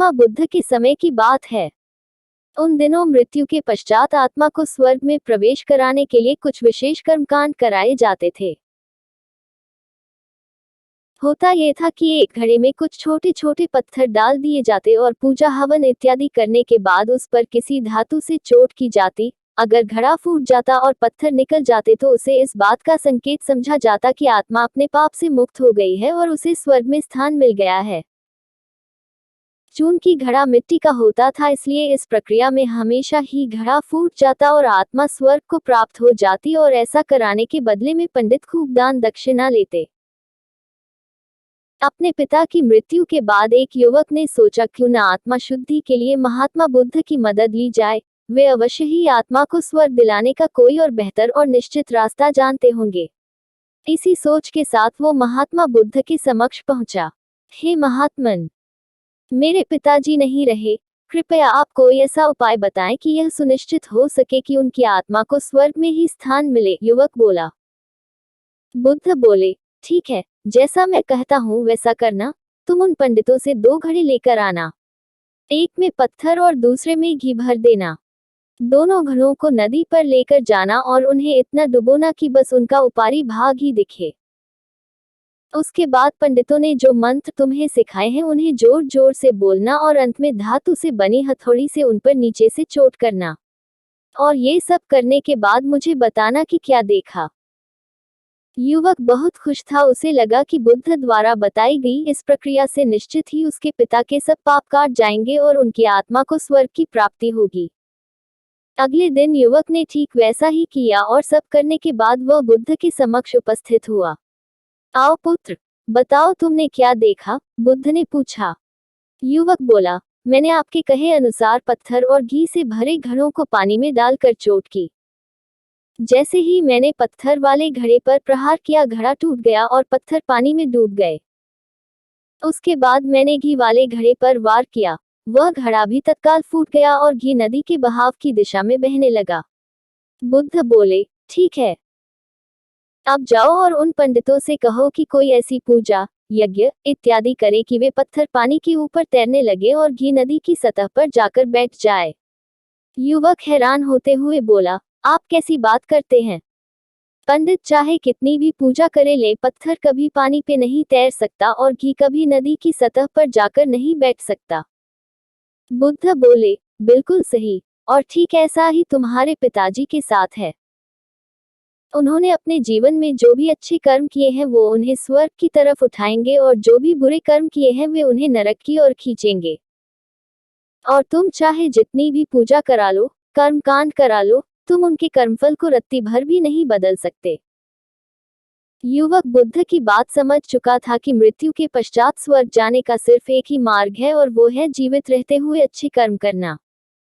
महात्मा बुद्ध के समय की बात है। उन दिनों मृत्यु के पश्चात आत्मा को स्वर्ग में प्रवेश कराने के लिए कुछ विशेष कर्मकांड कराए जाते थे। होता यह था कि एक घड़े में कुछ छोटे छोटे पत्थर डाल दिए जाते और पूजा हवन इत्यादि करने के बाद उस पर किसी धातु से चोट की जाती। अगर घड़ा फूट जाता और पत्थर निकल जाते तो उसे इस बात का संकेत समझा जाता कि आत्मा अपने पाप से मुक्त हो गई है और उसे स्वर्ग में स्थान मिल गया है। चूंकि घड़ा मिट्टी का होता था इसलिए इस प्रक्रिया में हमेशा ही घड़ा फूट जाता और आत्मा स्वर्ग को प्राप्त हो जाती, और ऐसा कराने के बदले में पंडित खूब दान दक्षिणा लेते। अपने पिता की मृत्यु के बाद एक युवक ने सोचा क्यों न आत्मा शुद्धि के लिए महात्मा बुद्ध की मदद ली जाए। वे अवश्य ही आत्मा को स्वर्ग दिलाने का कोई और बेहतर और निश्चित रास्ता जानते होंगे। इसी सोच के साथ वो महात्मा बुद्ध के समक्ष पहुंचा। हे महात्मन, मेरे पिताजी नहीं रहे, कृपया आप कोई ऐसा उपाय बताएं कि यह सुनिश्चित हो सके कि उनकी आत्मा को स्वर्ग में ही स्थान मिले। युवक बोला। बुद्ध बोले, ठीक है, जैसा मैं कहता हूँ वैसा करना। तुम उन पंडितों से 2 घड़े लेकर आना, एक में पत्थर और दूसरे में घी भर देना। दोनों घड़ों को नदी पर लेकर जाना और उन्हें इतना डुबोना कि बस उनका ऊपरी भाग ही दिखे। उसके बाद पंडितों ने जो मंत्र तुम्हें सिखाए हैं उन्हें जोर जोर से बोलना और अंत में धातु से बनी हथौड़ी से उन पर नीचे से चोट करना। और ये सब करने के बाद मुझे बताना कि क्या देखा। युवक बहुत खुश था। उसे लगा कि बुद्ध द्वारा बताई गई इस प्रक्रिया से निश्चित ही उसके पिता के सब पाप काट जाएंगे और उनकी आत्मा को स्वर्ग की प्राप्ति होगी। अगले दिन युवक ने ठीक वैसा ही किया और सब करने के बाद वह बुद्ध के समक्ष उपस्थित हुआ। आओ पुत्र, बताओ तुमने क्या देखा? बुद्ध ने पूछा। युवक बोला, मैंने आपके कहे अनुसार पत्थर और घी से भरे घड़ों को पानी में डालकर चोट की। जैसे ही मैंने पत्थर वाले घड़े पर प्रहार किया घड़ा टूट गया और पत्थर पानी में डूब गए। उसके बाद मैंने घी वाले घड़े पर वार किया, वह घड़ा भी तत्काल फूट गया और घी नदी के बहाव की दिशा में बहने लगा। बुद्ध बोले, ठीक है, अब जाओ और उन पंडितों से कहो कि कोई ऐसी पूजा, यज्ञ इत्यादि करे कि वे पत्थर पानी के ऊपर तैरने लगे और घी नदी की सतह पर जाकर बैठ जाए। युवक हैरान होते हुए बोला, आप कैसी बात करते हैं? पंडित चाहे कितनी भी पूजा करे ले पत्थर कभी पानी पे नहीं तैर सकता और घी कभी नदी की सतह पर जाकर नहीं बैठ सकता। बुद्ध बोले, बिल्कुल सही, और ठीक ऐसा ही तुम्हारे पिताजी के साथ है। उन्होंने अपने जीवन में जो भी अच्छे कर्म किए हैं वो उन्हें स्वर्ग की तरफ उठाएंगे और जो भी बुरे कर्म किए हैं वे उन्हें नरक की ओर खींचेंगे। और तुम चाहे जितनी भी पूजा करा लो, कर्म कांड करा लो, तुम उनके कर्मफल को रत्ती भर भी नहीं बदल सकते। युवक बुद्ध की बात समझ चुका था कि मृत्यु के पश्चात स्वर्ग जाने का सिर्फ एक ही मार्ग है और वो है जीवित रहते हुए अच्छे कर्म करना।